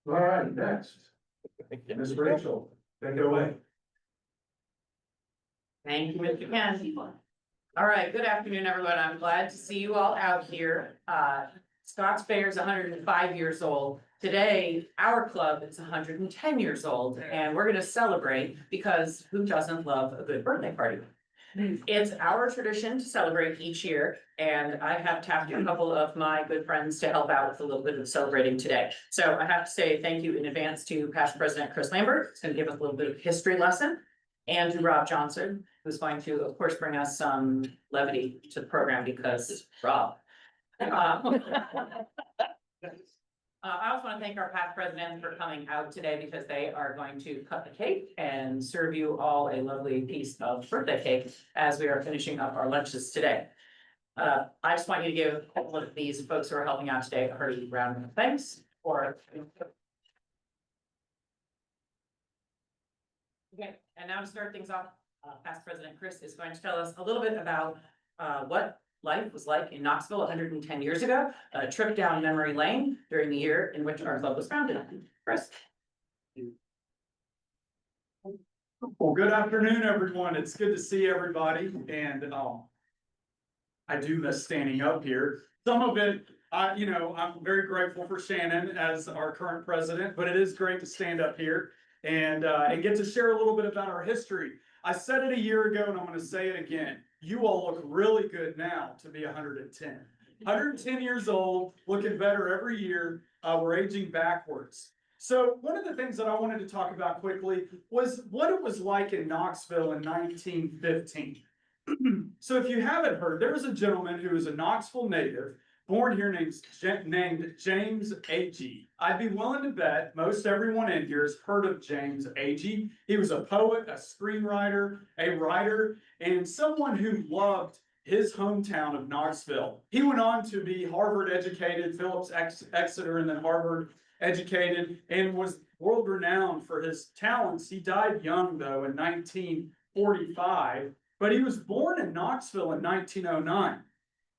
All right, next, Ms. Rachel, take it away. Thank you, Mr. Ken. All right, good afternoon, everyone. I'm glad to see you all out here. Scott's Fair is 105 years old. Today, our club is 110 years old, and we're gonna celebrate because who doesn't love a good birthday party? It's our tradition to celebrate each year, and I have tapped a couple of my good friends to help out with a little bit of celebrating today. So I have to say thank you in advance to past President Chris Lambert, who's gonna give us a little bit of history lesson, and to Rob Johnson, who's going to, of course, bring us some levity to the program because Rob. I also want to thank our past presidents for coming out today because they are going to cut the cake and serve you all a lovely piece of birthday cake as we are finishing up our lunches today. I just want you to give a couple of these folks who are helping out today a hearty round of thanks for. Okay, and now to start things off, past President Chris is going to tell us a little bit about what life was like in Knoxville 110 years ago, a trip down memory lane during the year in which our club was founded. Chris. Well, good afternoon, everyone. It's good to see everybody, and I do miss standing up here. Some of it, I'm very grateful for Shannon as our current president, but it is great to stand up here and get to share a little bit about our history. I said it a year ago, and I'm going to say it again. You all look really good now to be 110. 110 years old, looking better every year. We're aging backwards. So one of the things that I wanted to talk about quickly was what it was like in Knoxville in 1915. So if you haven't heard, there was a gentleman who was a Knoxville native, born here named James Agee. I'd be willing to bet most everyone in here has heard of James Agee. He was a poet, a screenwriter, a writer, and someone who loved his hometown of Knoxville. He went on to be Harvard educated, Phillips Exeter, and then Harvard educated, and was world renowned for his talents. He died young though in 1945, but he was born in Knoxville in 1909.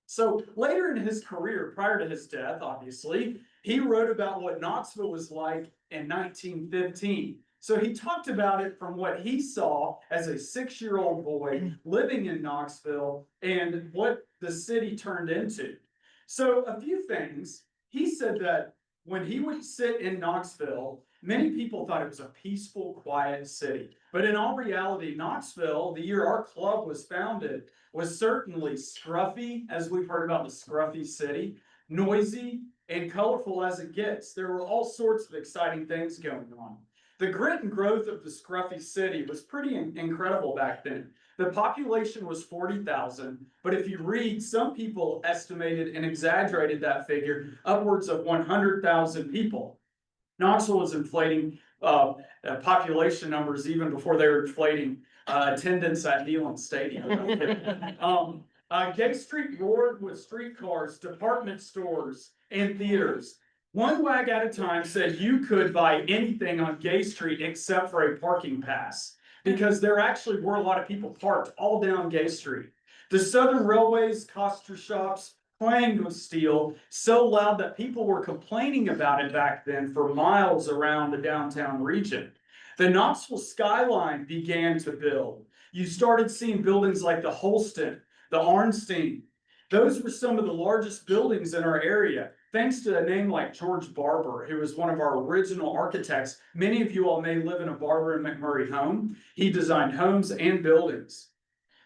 So later in his career, prior to his death, obviously, he wrote about what Knoxville was like in 1915. So he talked about it from what he saw as a 6-year-old boy living in Knoxville and what the city turned into. So a few things. He said that when he would sit in Knoxville, many people thought it was a peaceful, quiet city. But in all reality, Knoxville, the year our club was founded, was certainly scruffy, as we've heard about the scruffy city, noisy, and colorful as it gets. There were all sorts of exciting things going on. The grit and growth of the scruffy city was pretty incredible back then. The population was 40,000, but if you read, some people estimated and exaggerated that figure upwards of 100,000 people. Knoxville was inflating population numbers even before they were inflating attendance at Neyland Stadium. Gay Street roared with streetcars, department stores, and theaters. One wag at a time said you could buy anything on Gay Street except for a parking pass, because there actually were a lot of people parked all down Gay Street. The Southern Railways, coster shops, clanged with steel so loud that people were complaining about it back then for miles around the downtown region. The Knoxville skyline began to build. You started seeing buildings like the Holston, the Arnstein. Those were some of the largest buildings in our area, thanks to a name like George Barber, who was one of our original architects. Many of you all may live in a Barber and McMurray home. He designed homes and buildings.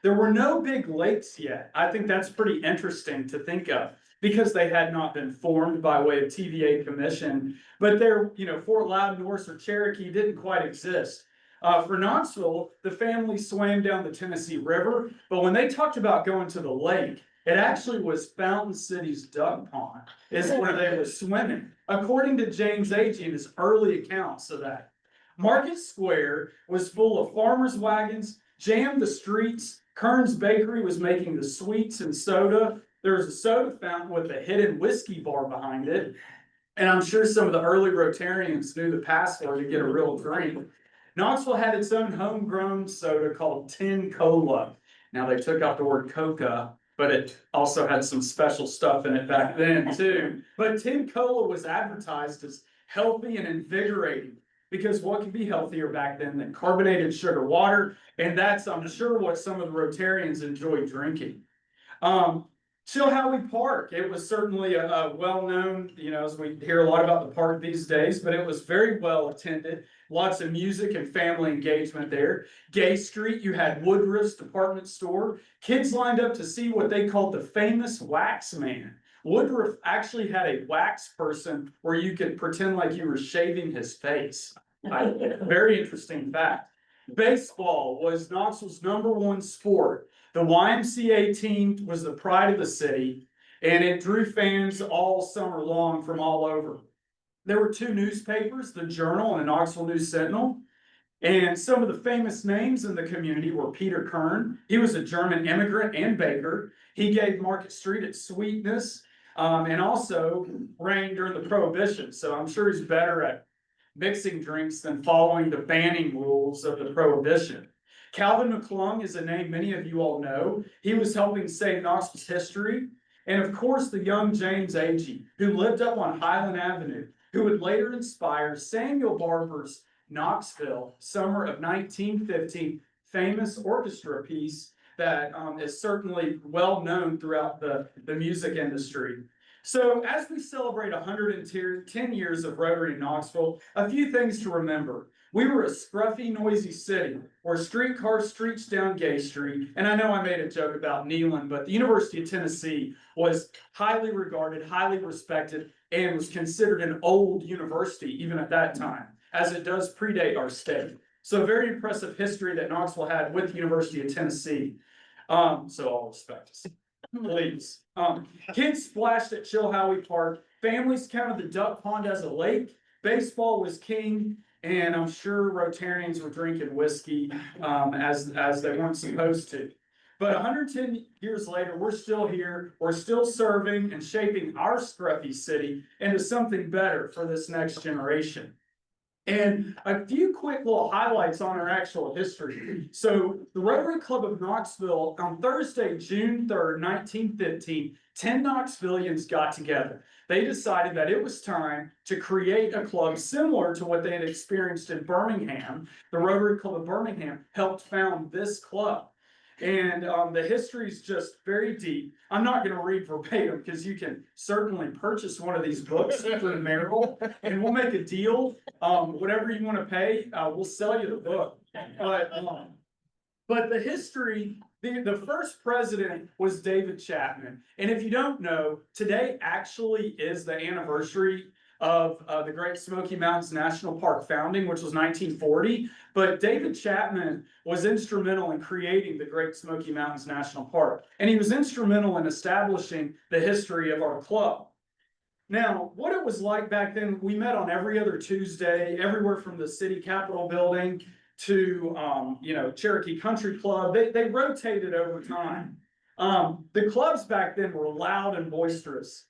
There were no big lakes yet. I think that's pretty interesting to think of because they had not been formed by way of TVA commission, but they're, Fort Loudon, Norris, or Cherokee didn't quite exist. For Knoxville, the family swam down the Tennessee River, but when they talked about going to the lake, it actually was Fountain City's duck pond is where they were swimming, according to James Agee in his early accounts of that. Market Square was full of farmers' wagons, jammed the streets. Kern's Bakery was making the sweets and soda. There was a soda fountain with a hidden whiskey bar behind it. And I'm sure some of the early Rotarians knew the password to get a real drink. Knoxville had its own homegrown soda called Tin Cola. Now they took out the word coca, but it also had some special stuff in it back then too. But Tin Cola was advertised as healthy and invigorating. Because what could be healthier back then than carbonated sugar water? And that's, I'm sure, what some of the Rotarians enjoy drinking. Chilhowie Park, it was certainly a well-known, as we hear a lot about the park these days, but it was very well attended. Lots of music and family engagement there. Gay Street, you had Woodruff's department store. Kids lined up to see what they called the famous wax man. Woodruff actually had a wax person where you could pretend like you were shaving his face. Very interesting fact. Baseball was Knoxville's #1 sport. The YMCA team was the pride of the city, and it drew fans all summer long from all over. There were 2 newspapers, the Journal and the Knoxville News Sentinel. And some of the famous names in the community were Peter Kern. He was a German immigrant and baker. He gave Market Street its sweetness, and also reigned during the Prohibition. So I'm sure he's better at mixing drinks than following the banning rules of the Prohibition. Calvin McClung is a name many of you all know. He was helping save Knoxville's history. And of course, the young James Agee, who lived up on Highland Avenue, who would later inspire Samuel Barber's Knoxville, summer of 1915, famous orchestra piece that is certainly well known throughout the music industry. So as we celebrate 110 years of Rotary in Knoxville, a few things to remember. We were a scruffy, noisy city where streetcars streaked down Gay Street. And I know I made a joke about kneeling, but the University of Tennessee was highly regarded, highly respected, and was considered an old university even at that time, as it does predate our state. So very impressive history that Knoxville had with the University of Tennessee. So all respect us. Please. Kids splashed at Chilhowie Park. Families counted the duck pond as a lake. Baseball was king, and I'm sure Rotarians were drinking whiskey as they weren't supposed to. But 110 years later, we're still here. We're still serving and shaping our scruffy city into something better for this next generation. And a few quick little highlights on our actual history. So the Rotary Club of Knoxville, on Thursday, June 3rd, 1915, 10 Knoxvillians got together. They decided that it was time to create a club similar to what they had experienced in Birmingham. The Rotary Club of Birmingham helped found this club. And the history is just very deep. I'm not going to read verbatim because you can certainly purchase one of these books through Merrill, and we'll make a deal. Whatever you want to pay, we'll sell you the book. But the history, the first president was David Chapman. And if you don't know, today actually is the anniversary of the Great Smoky Mountains National Park founding, which was 1940. But David Chapman was instrumental in creating the Great Smoky Mountains National Park. And he was instrumental in establishing the history of our club. Now, what it was like back then, we met on every other Tuesday, everywhere from the city capitol building to, Cherokee Country Club. They rotated over time. The clubs back then were loud and boisterous.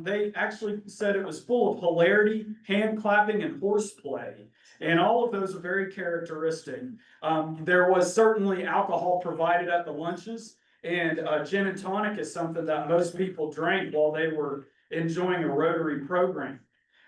They actually said it was full of hilarity, hand clapping, and horseplay. And all of those are very characteristic. There was certainly alcohol provided at the lunches, and gin and tonic is something that most people drank while they were enjoying a Rotary program.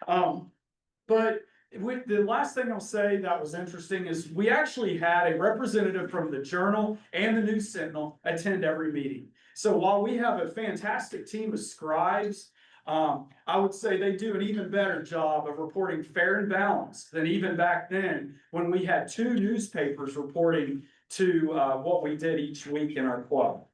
But the last thing I'll say that was interesting is we actually had a representative from the Journal and the News Sentinel attend every meeting. So while we have a fantastic team of scribes, I would say they do an even better job of reporting fair and balanced than even back then when we had 2 newspapers reporting to what we did each week in our club.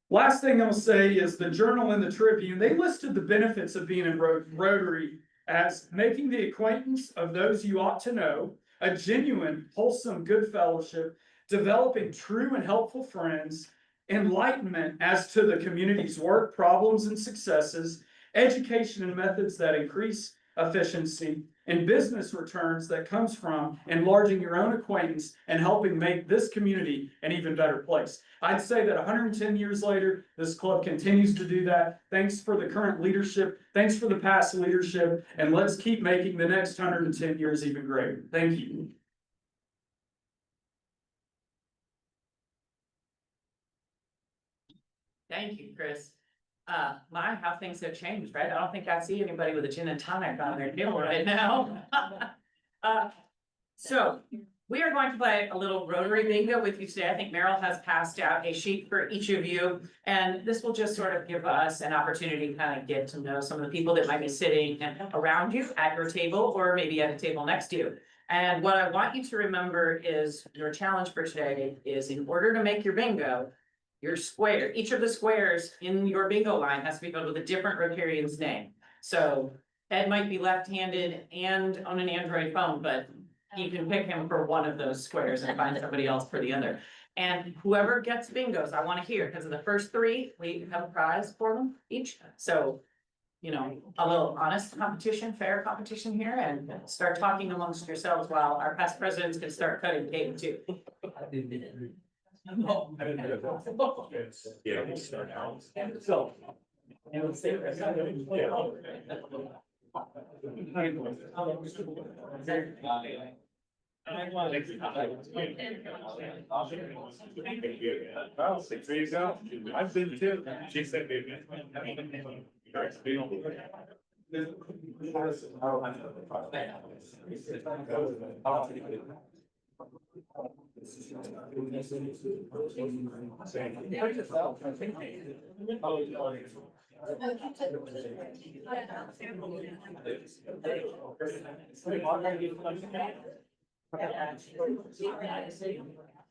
Last thing I'll say is the Journal and the Tribune, they listed the benefits of being in Rotary as making the acquaintance of those you ought to know, a genuine, wholesome, good fellowship, developing true and helpful friends, enlightenment as to the community's work, problems, and successes, education and methods that increase efficiency, and business returns that comes from enlarging your own acquaintance and helping make this community an even better place. I'd say that 110 years later, this club continues to do that. Thanks for the current leadership. Thanks for the past leadership. And let's keep making the next 110 years even greater. Thank you. Thank you, Chris. My, how things have changed, right? I don't think I see anybody with a gin and tonic on their table right now. So we are going to play a little Rotary bingo with you today. I think Meryl has passed out a sheet for each of you. And this will just sort of give us an opportunity to kind of get to know some of the people that might be sitting around you at your table or maybe at a table next to you. And what I want you to remember is your challenge for today is in order to make your bingo, your square, each of the squares in your bingo line has to be filled with a different Rotarian's name. So Ed might be left-handed and on an Android phone, but you can pick him for one of those squares and find somebody else for the other. And whoever gets bingos, I want to hear, because of the first three, we have a prize for them each. So, you know, a little honest competition, fair competition here, and start talking amongst yourselves while our past presidents can start cutting cake too. Yeah, we start out. So. Well, 6 years ago, I've been too. She said.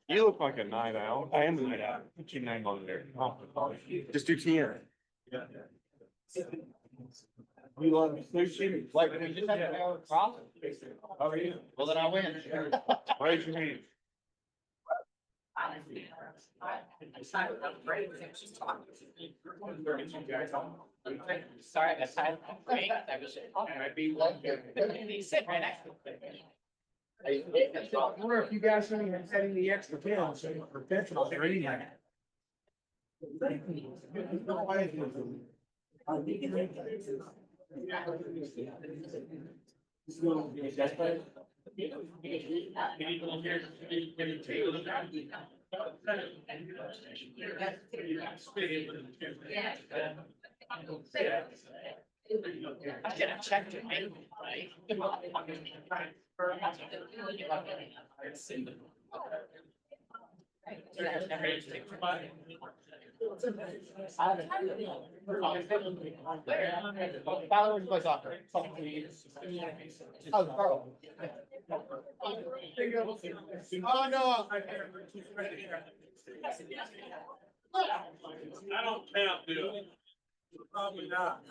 You look like a night owl. I am a night owl. Put your name on there. Just do 10. You want sushi? Like, we just had a problem. Oh, yeah. Well, then I win. Raise your hand. Sorry, that's time. I'd be sit right next to me. I wonder if you guys are even setting the extra pills for petrol or anything. I should have checked it. Followers by soccer. Oh, Carl. Oh, no. I don't count, dude. Probably not.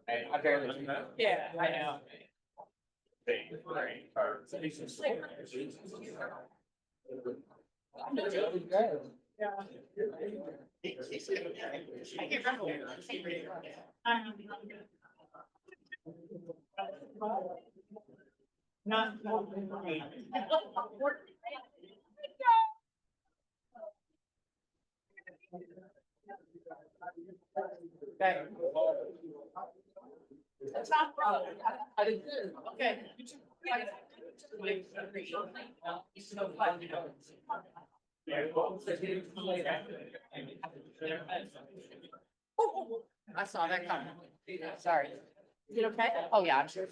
I barely. Yeah, I know. Not. Okay. That's not wrong. I did good. Okay. I saw that coming. Sorry. Is it okay? Oh, yeah, I'm sure.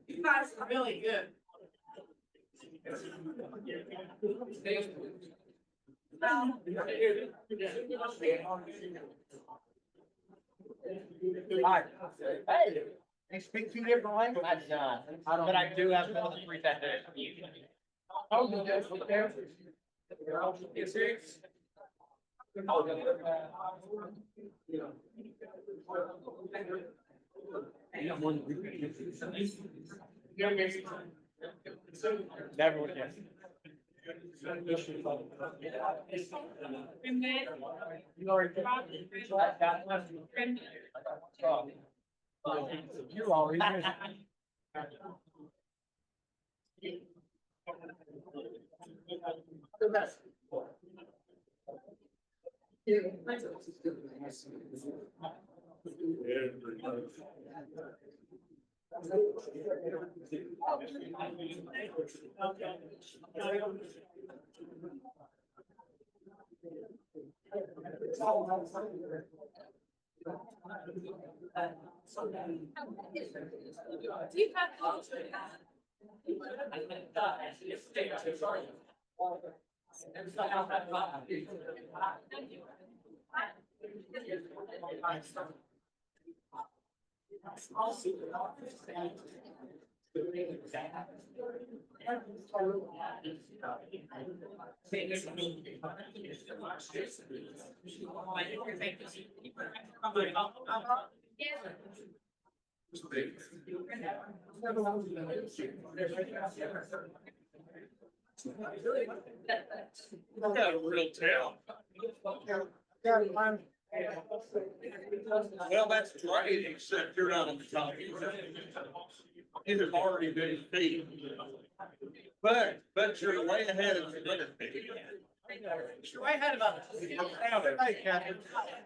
You guys are really good. Hey, they speak two different languages. But I do have more than 3 sentences. Oh, you guys, okay. Never would guess. You always. Got a real tail. Well, that's great, except you're not on the top. It has already been paid. But you're way ahead of the winner. You're way ahead of us. Hey, Captain.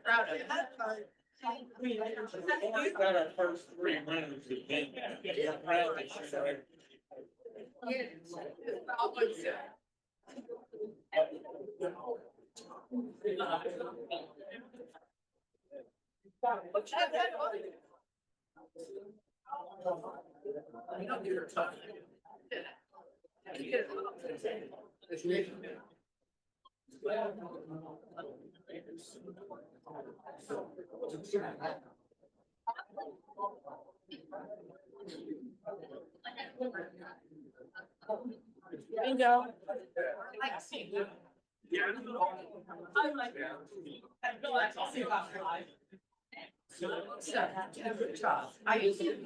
Proud of you. We've got our first three winners. We're proud of you. Bingo. I used to.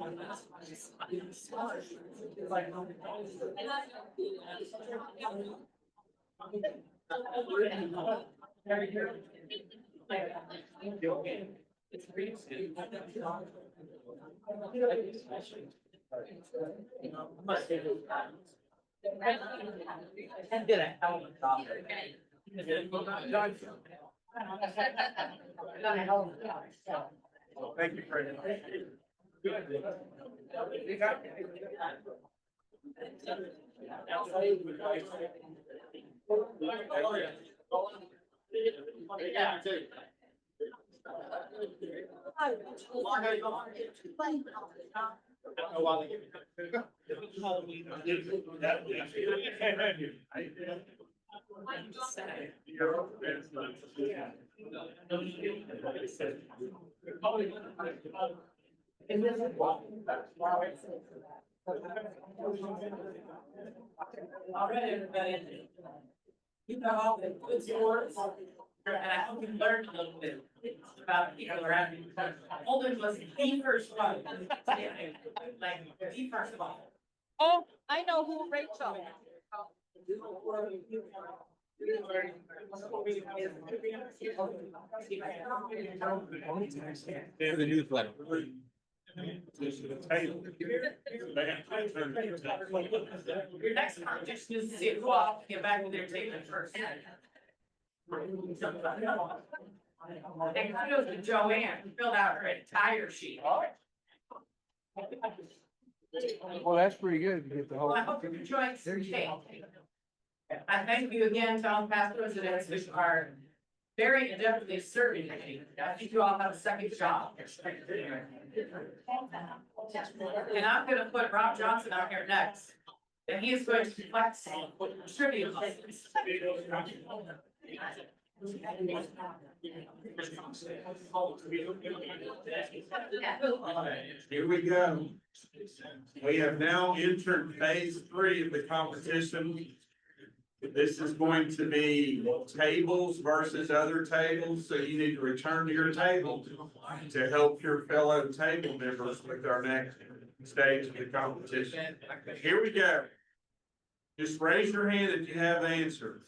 And did a hell of a job. Thank you, Fred. All right, everybody. You know all the good sports, and I hope you learned a little bit about people around you. Holden was the first one. Like, the first one. Oh, I know who Rachel. They're the newsletter. Your next competition is to see who all can get back with their table first. And kudos to Joanne, who filled out her entire sheet. Well, that's pretty good to get the whole. Well, I hope you enjoyed your cake. I thank you again to all the past presidents who are very adeptly serving. I think you all have a second job. And I'm gonna put Rob Johnson out here next. And he is going to flex trivia lessons. Here we go. We have now entered phase 3 of the competition. This is going to be tables versus other tables, so you need to return to your table to help your fellow table members with our next stage of the competition. Here we go. Just raise your hand if you have answers.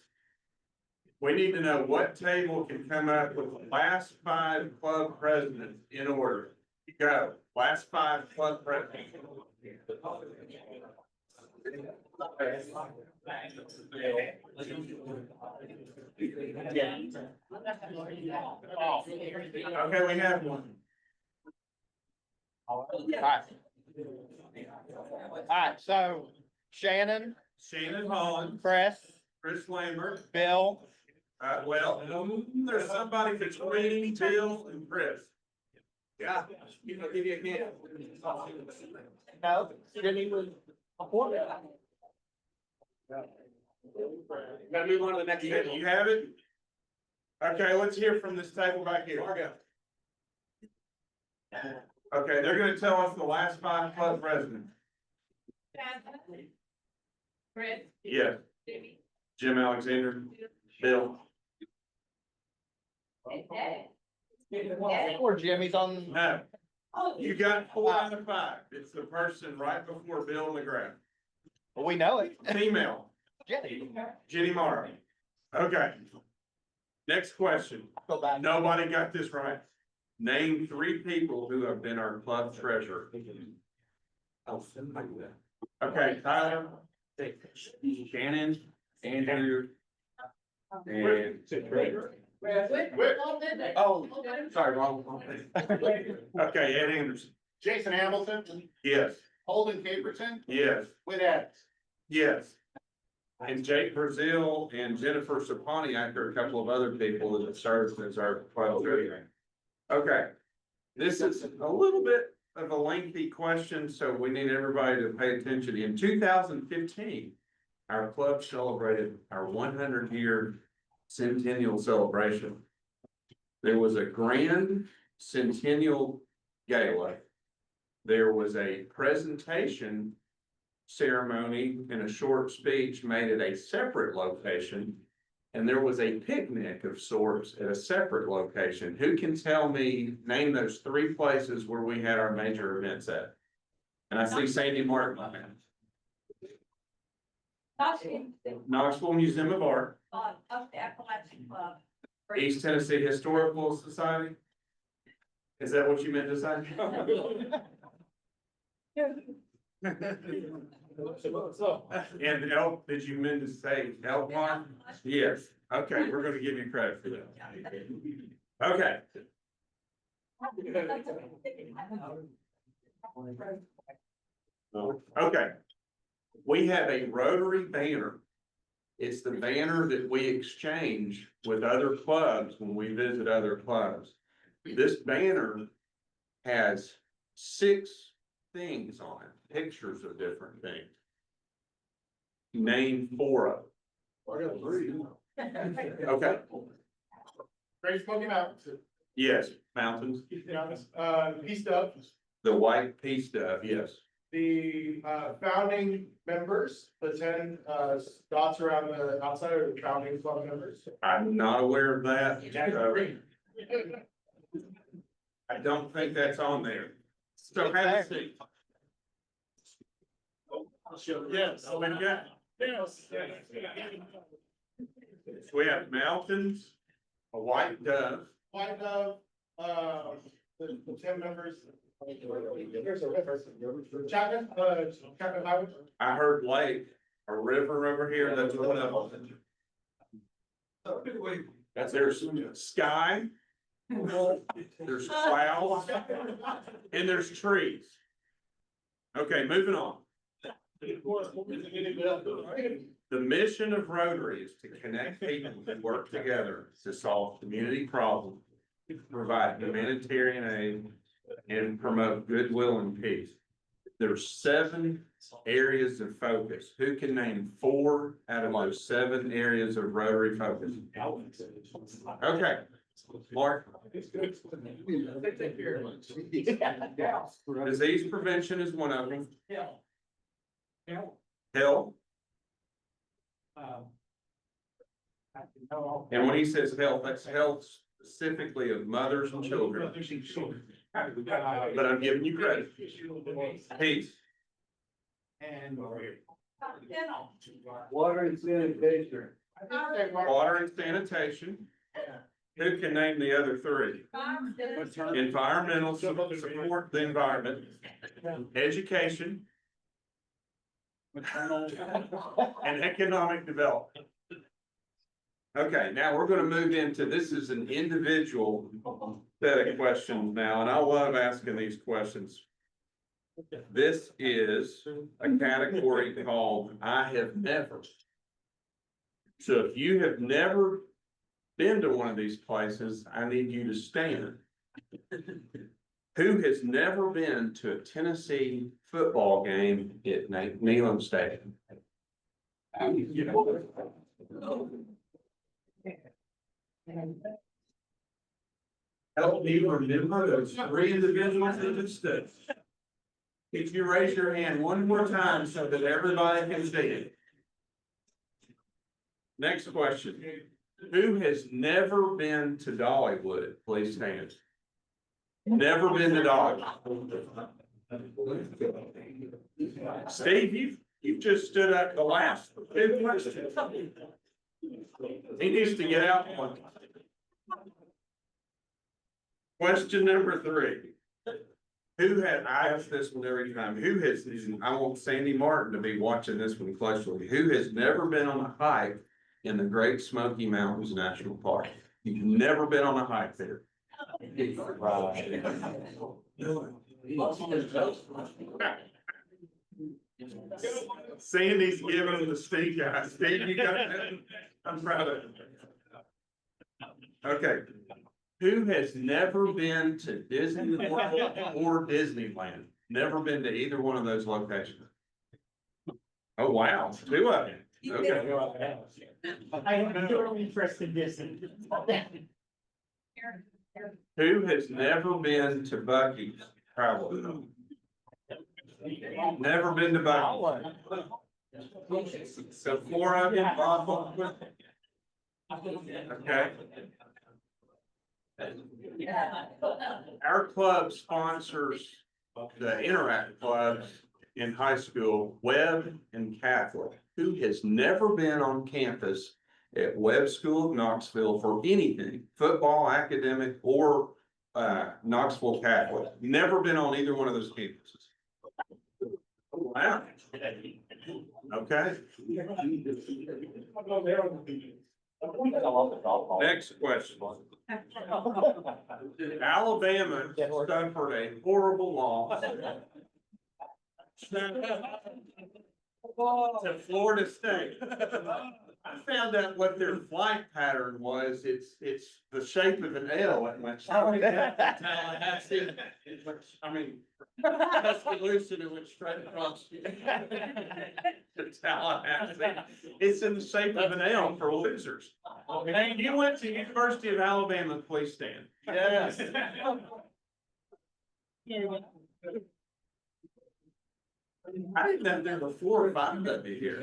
We need to know what table can come up with the last 5 club presidents in order. Go, last 5 club presidents. Okay, we have one. Alright, so Shannon, Shannon Holland, Chris Lambert, Bill, well, there's somebody between Bill and Chris. Yeah, I'll give you a hint. no, didn't even. Gotta move on to the next table. You have it? Okay, let's hear from this table back here. Okay, they're gonna tell us the last 5 club presidents. Chris. Yeah, Jimmy. Jim Alexander, Bill. Poor Jimmy's on. No, you got 4 out of 5. It's the person right before Bill McGrath. We know it. Female, Jenny. Jenny Morrow. Okay. Next question. Go back. Nobody got this right. Name 3 people who have been our club treasurer. Okay, Tyler. Shannon, Andrew, and. Oh, Sorry, wrong. Okay, Ed Anderson. Jason Hamilton, Yes, Holden Caperton, yes, Whit Adams. yes. And Jake Brazil and Jennifer Saponiak are a couple of other people that served as our club treasurer. Okay, this is a little bit of a lengthy question, so we need everybody to pay attention. In 2015, our club celebrated our 100-year centennial celebration. There was a grand centennial gala. There was a presentation ceremony and a short speech made at a separate location. And there was a picnic of sorts at a separate location. Who can tell me, name those 3 places where we had our major events at? And I see Sandy Martin. Knoxville Museum of Art, Up the Appalachian Club. East Tennessee Historical Society. Is that what you meant to say? And Elk, did you mean to say Elkhorn? Yes, okay, we're gonna give you credit for that. Okay. Okay. We have a Rotary banner. It's the banner that we exchange with other clubs when we visit other clubs. This banner has 6 things on it, pictures of different things. Name 4 of them. Okay, Great Smoky Mountains. yes, mountains, Peace Dove, the white peace dove, yes. the founding members, the 10 dots around the outside are the founding club members. I'm not aware of that. I don't think that's on there. So have a seat. Yes, so we got. We have mountains, a white dove. White Dove, the 10 members. There's a river. Chapman, Chapman Highway. I heard lake, a river over here, that's one of them. That's there's sky. There's clouds. And there's trees. Okay, moving on. The mission of Rotary is to connect people that work together to solve community problems, provide humanitarian aid, and promote goodwill and peace. There's 7 areas of focus. Who can name 4 out of those 7 areas of Rotary focus? Okay, Mark. Disease prevention is one of them. Health. And when he says health, that's health specifically of mothers and children. But I'm giving you credit. Peace. And. Water and sanitation. Water and sanitation. Who can name the other three? Environmental, support the environment, education, and economic development. Okay, now we're gonna move into, this is an individual set of questions now, and I love asking these questions. This is a category called I have never. So if you have never been to one of these places, I need you to stand. Who has never been to a Tennessee football game at Neyland Stadium? Help me remember those three individuals in the state. If you raise your hand one more time so that everybody can see it. Next question. Who has never been to Dollywood? Please stand. Never been to Dollywood. Steve, you've just stood up the last two questions. He needs to get out one. Question number 3. I ask this one every time, I want Sandy Martin to be watching this one closely. Who has never been on a hike in the Great Smoky Mountains National Park? You've never been on a hike there. Sandy's giving him the stink eye. Steve, you got that? I'm proud of you. Okay. Who has never been to Disney World or Disneyland? Never been to either one of those locations? Oh, wow. 2 of them. Okay. I have zero interest in this. Who has never been to Buc-ee's? Probably. Never been to Buc-ee's. So 4 of you. Okay. Our club sponsors the Interact clubs in high school, Webb and Catholic. Who has never been on campus at Webb School of Knoxville for anything, football, academic, or Knoxville Catholic? Never been on either one of those campuses. Wow. Okay. Next question. Alabama suffered a horrible loss to Florida State. I found out what their flight pattern was. It's the shape of an L at my Tallahassee. I mean, Tuscaloosa and it went straight across to Tallahassee. It's in the shape of an L for losers. Hey, you went to University of Alabama, please stand. Yes. I didn't know there were 4 or 5 of you here.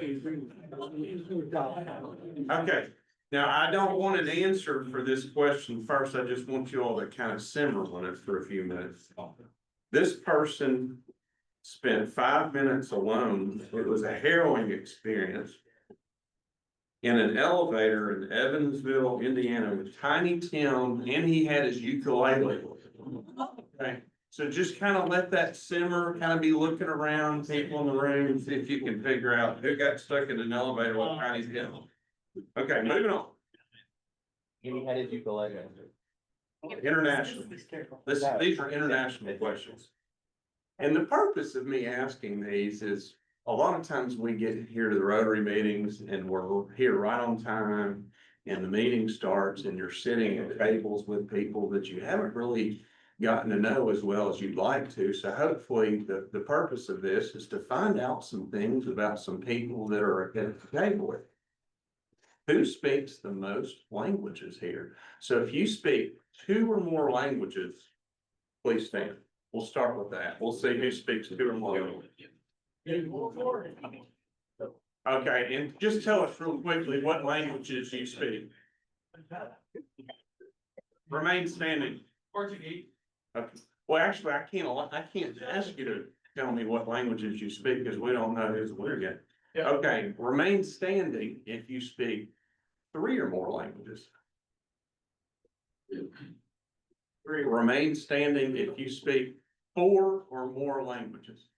Okay, now I don't want an answer for this question first. I just want you all to kind of simmer on it for a few minutes. This person spent 5 minutes alone. It was a harrowing experience in an elevator in Evansville, Indiana with Tiny Tim, and he had his ukulele. Okay. So just kind of let that simmer, kind of be looking around, people in the room, see if you can figure out who got stuck in an elevator with Tiny's Tim. Okay, moving on. He had his ukulele. International. These are international questions. And the purpose of me asking these is a lot of times we get here to the Rotary meetings and we're here right on time and the meeting starts and you're sitting at tables with people that you haven't really gotten to know as well as you'd like to. So hopefully the purpose of this is to find out some things about some people that are at the table. Who speaks the most languages here? So if you speak 2 or more languages, please stand. We'll start with that. We'll see who speaks 2 or more languages. Okay, and just tell us real quickly what languages you speak. Remain standing. Portuguese. Okay. Well, actually, I can't ask you to tell me what languages you speak because we don't know who's winner yet. Yeah. Okay, remain standing if you speak 3 or more languages. Remain standing if you speak 4 or more languages.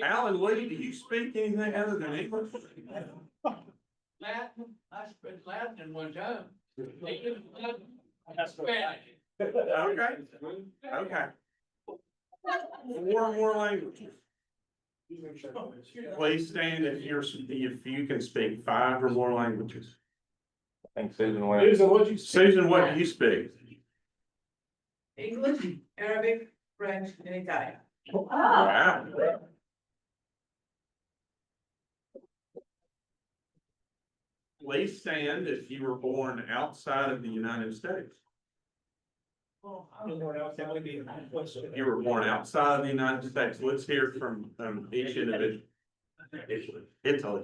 Alan Lee, do you speak anything other than English? Latin, I spent Latin in one time. Okay, okay. 4 or more languages. Please stand if you can speak 5 or more languages. I think Susan wins. Susan, what do you speak? English, Arabic, French, and Italian. Wow. Please stand if you were born outside of the United States. If you were born outside of the United States, let's hear from each individual. Italy,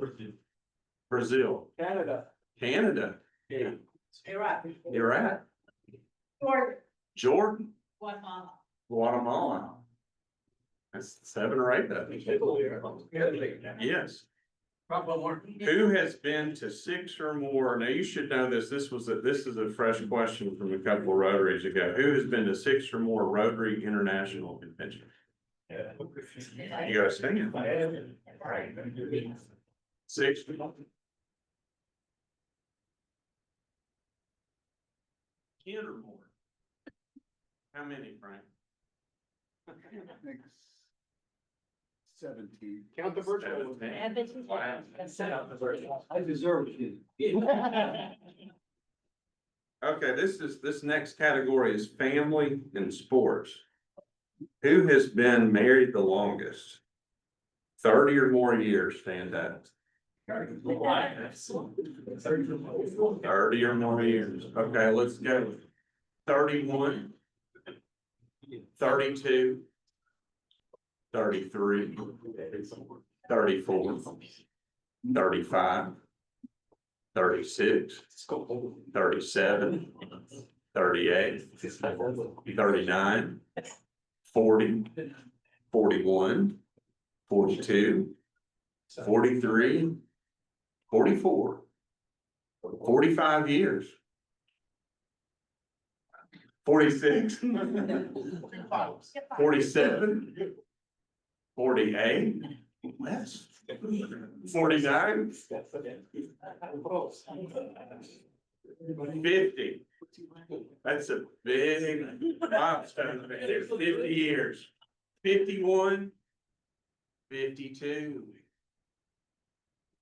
Brazil, Canada. Canada, Iraq. Iraq, Jordan. Jordan, Guatemala. Guatemala. That's 7 or 8 of them. Yes. Probably more. Who has been to 6 or more? Now, you should know this. This is a fresh question from a couple of Rotaries ago. Who has been to 6 or more Rotary International Conventions? You gotta stand. 6. 10 or more. How many, Frank? 17. Count the virtual. 17. Wow. I deserve it. Okay, this next category is family and sports. Who has been married the longest? 30 or more years, stand up. 30 or more years. Okay, let's go. 31. 32. 33. 34. 35. 36. 37. 38. 39. 40. 41. 42. 43. 44. 45 years. 46. 47. 48. Less. 49. 50. That's a big milestone. 50 years. 51. 52.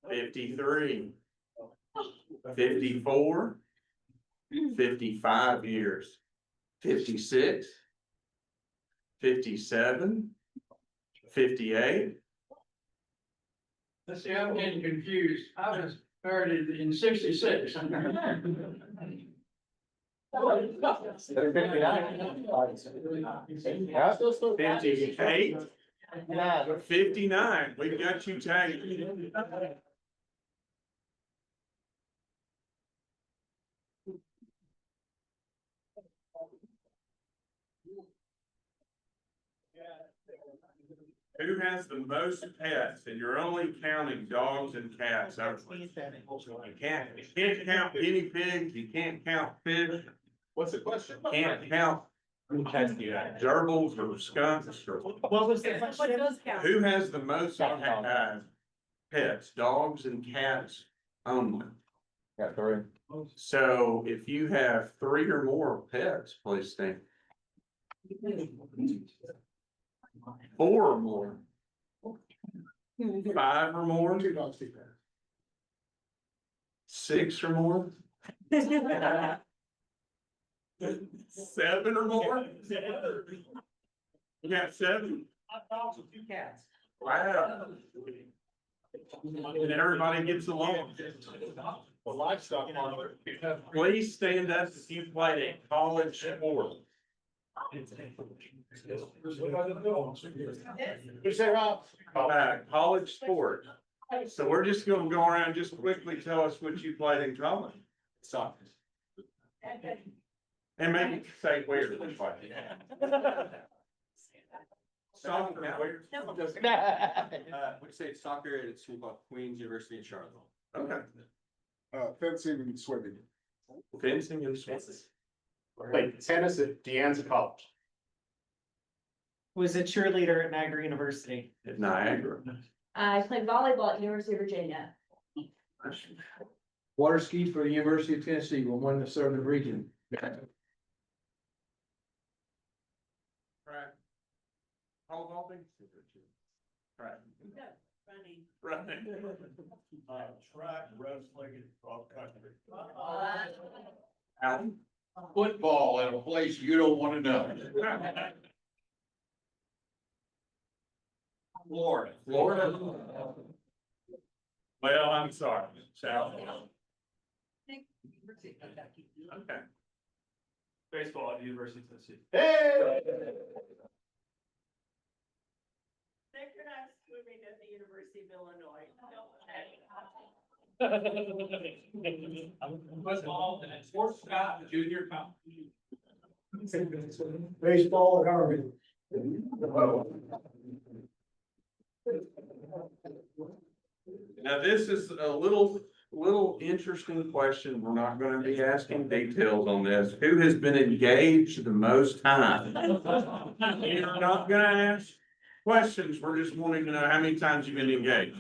53. 54. 55 years. 56. 57. 58. Let's see, I'm getting confused. I was married in 66. They're 58. 59. We've got you tagged. Who has the most pets? And you're only counting dogs and cats. You can't count guinea pigs, you can't count fish, What's the question? can't count gerbils or skunks or. What was the question? What does count? Who has the most pets, dogs and cats only? Got 3. So if you have 3 or more pets, please stand. 4 or more. 5 or more. 2 dogs, 2 cats. 6 or more. 7 or more. You got 7? Dogs with 2 cats. Wow. And everybody gets along. The livestock farmer. Please stand up if you played a college sport. You say, Rob? College sport. So we're just gonna go around, just quickly tell us what you played in college. Soccer. And maybe say where you played. Soccer, where? Would say soccer at a school called Queens University in Charlotte. Okay. Fencing and swimming. Fencing and swimming. Played tennis at De Anza College. Was a cheerleader at Niagara University. At Niagara. I played volleyball at University of Virginia. Water ski for the University of Tennessee, we won the Southern Region. Right. Pole vaulting? Right. Running. Right. Track, wrestling, and cross country. Alan? Football at a place you don't wanna know. Florida. Florida? Well, I'm sorry, South. Okay. Baseball at the University of Tennessee. Hey! Synchronized swimming at the University of Illinois. Sports Scott, junior competition. Baseball at Harvard. Now, this is a little interesting question. We're not gonna be asking details on this. Who has been engaged the most time? You're not gonna ask questions. We're just wanting to know how many times you've been engaged.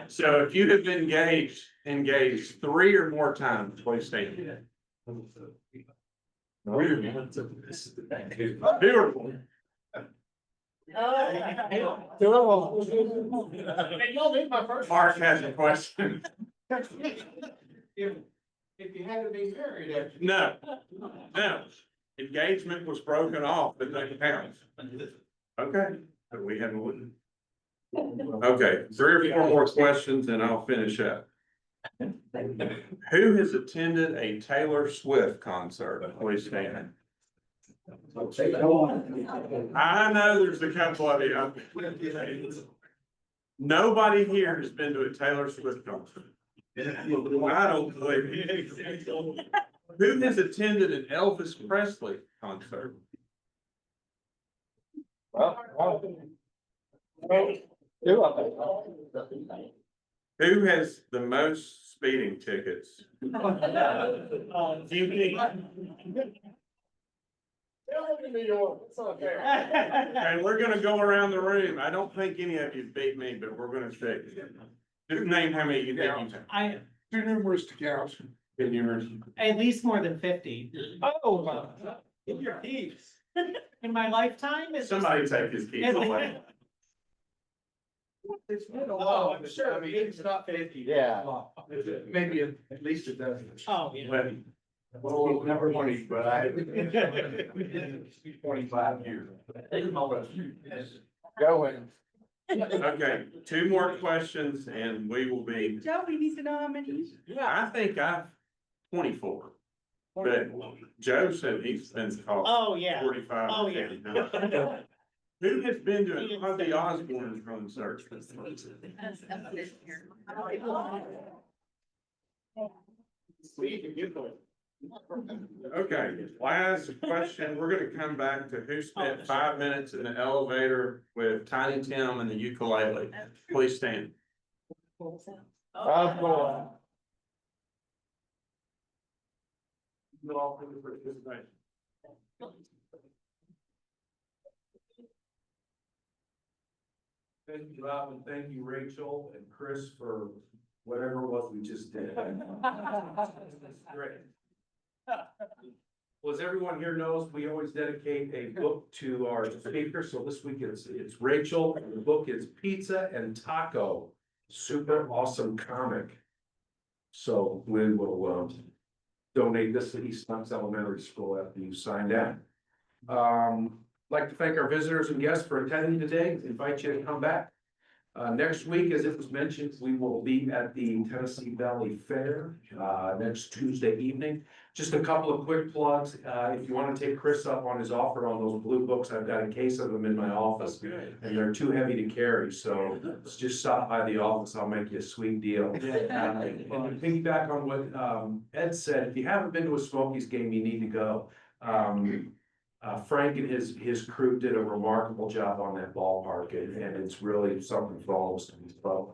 So if you have been engaged 3 or more times, please stand. Beautiful. Mark has a question. If you had to be married. No. Engagement was broken off, but they count. Okay, but we haven't. Okay, 3 or 4 more questions and I'll finish up. Who has attended a Taylor Swift concert? Please stand. I know there's a couple of you. Nobody here has been to a Taylor Swift concert. I don't believe it. Who has attended an Elvis Presley concert? Who has the most speeding tickets? Okay, we're gonna go around the room. I don't think any of you beat me, but we're gonna see. Just name how many you think you have. I, Too numerous to count. In yours. at least more than 50. Oh. In your keys. In my lifetime, it's. Somebody take his keys away. Oh, I'm sure, I mean, it's not 50. Yeah. Maybe at least a dozen. Oh, yeah. Well, never 20, but I. 25 years. Going. Okay, 2 more questions and we will be, Joe, we need to know how many. I think I've 24. But Joe said he's been called Oh, yeah. 45. Oh, yeah. Who has been to an Ozzy Osbourne concert? Okay, last question. We're gonna come back to who spent 5 minutes in an elevator with Tiny Tim and the ukulele. Please stand. Of course. Thank you, Rob, and thank you, Rachel and Chris, for whatever it was we just did. Great. Well, as everyone here knows, we always dedicate a book to our speaker, so this week it's Rachel, and the book is Pizza and Taco, super awesome comic. So we will donate this to East Knox Elementary School after you sign down. Like to thank our visitors and guests for attending today, invite you to come back. Next week, as it was mentioned, we will be at the Tennessee Valley Fair, next Tuesday evening. Just a couple of quick plugs, if you wanna take Chris up on his offer on those blue books, I've got a case of them in my office. And they're too heavy to carry, so just stop by the office, I'll make you a sweet deal. And to piggyback on what, Ed said, if you haven't been to a Smokies game, you need to go. Frank and his crew did a remarkable job on that ballpark, and it's really something for all of us to be proud of.